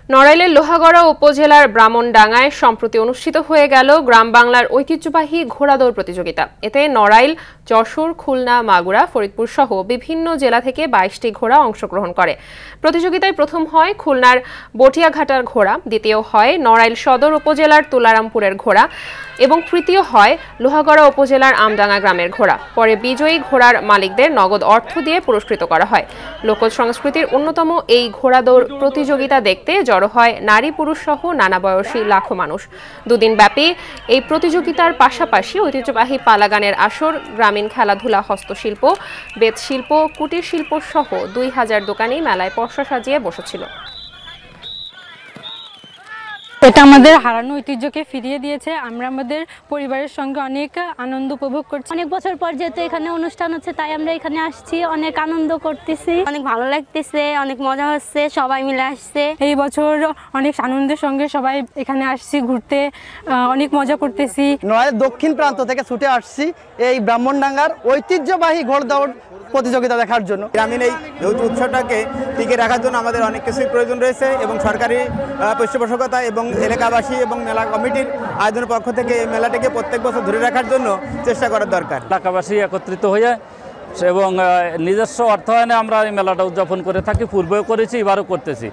নড়াইলের লোহাগড়া উপজেলার ব্রাহ্মণডাঙ্গায় সম্প্রতি অনুষ্ঠিত হয়ে গেল গ্রাম বাংলার ঐতিহ্যবাহী ঘোড়া দৌড় প্রতিযোগিতা। এতে নড়াইল, যশোর, খুলনা, মাগুরা, ফরিদপুর সহ বিভিন্ন জেলা থেকে ২২টি ঘোড়া অংশগ্রহণ করে। প্রতিযোগিতায় প্রথম হয় খুলনার বটিয়াঘাটার ঘোড়া, দ্বিতীয় হয় নড়াইল সদর উপজেলার তুলারামপুরের ঘোড়া এবং তৃতীয় হয় লোহাগড়া উপজেলার আমডাঙ্গা গ্রামের ঘোড়া। পরে বিজয়ী ঘোড়ার মালিকদের নগদ অর্থ দিয়ে পুরস্কৃত করা হয়। লোক সংস্কৃতির অন্যতম এই ঘোড়া দৌড় প্রতিযোগিতা দেখতে জড়ো হয় নারী পুরুষ সহ নানা বয়সী লাখো মানুষ। দুদিন ব্যাপী এই প্রতিযোগিতার পাশাপাশি ঐতিহ্যবাহী পালাগানের আসর, গ্রামীণ খেলাধুলা, হস্তশিল্প, বেতশিল্প, কুটির শিল্প সহ ২,০০০ দোকানি মেলায় পসরা সাজিয়ে বসেছিল। এটা আমাদের হারানো ঐতিহ্যকে ফিরিয়ে দিয়েছে। আমরা আমাদের পরিবারের সঙ্গে অনেক আনন্দ উপভোগ করছি। অনেক বছর পর যেহেতু এখানে অনুষ্ঠান হচ্ছে তাই আমরা এখানে আসছি, অনেক আনন্দ করতেছি, অনেক ভালো লাগতেছে, অনেক মজা হচ্ছে, সবাই মিলে আসছে। এই বছর অনেক আনন্দের সঙ্গে সবাই এখানে আসছি ঘুরতে, অনেক মজা করতেছি। নড়াইলের দক্ষিণ প্রান্ত থেকে ছুটে আসছি এই ব্রাহ্মণডাঙ্গার ঐতিহ্যবাহী ঘোড় দৌড় প্রতিযোগিতা দেখার জন্য। গ্রামীণ এই উৎসবটাকে টিকে রাখার জন্য আমাদের অনেক কিছুর প্রয়োজন রয়েছে এবং সরকারি পৃষ্ঠপোষকতা এবং এলাকাবাসী এবং মেলা কমিটির আয়োজনের পক্ষ থেকে এই মেলাটাকে প্রত্যেক বছর ধরে রাখার জন্য চেষ্টা করার দরকার। এলাকাবাসী একত্রিত হয়ে এবং নিজস্ব অর্থায়নে আমরা এই মেলাটা উদযাপন করে থাকি, পূর্বেও করেছি, এবারও করতেছি।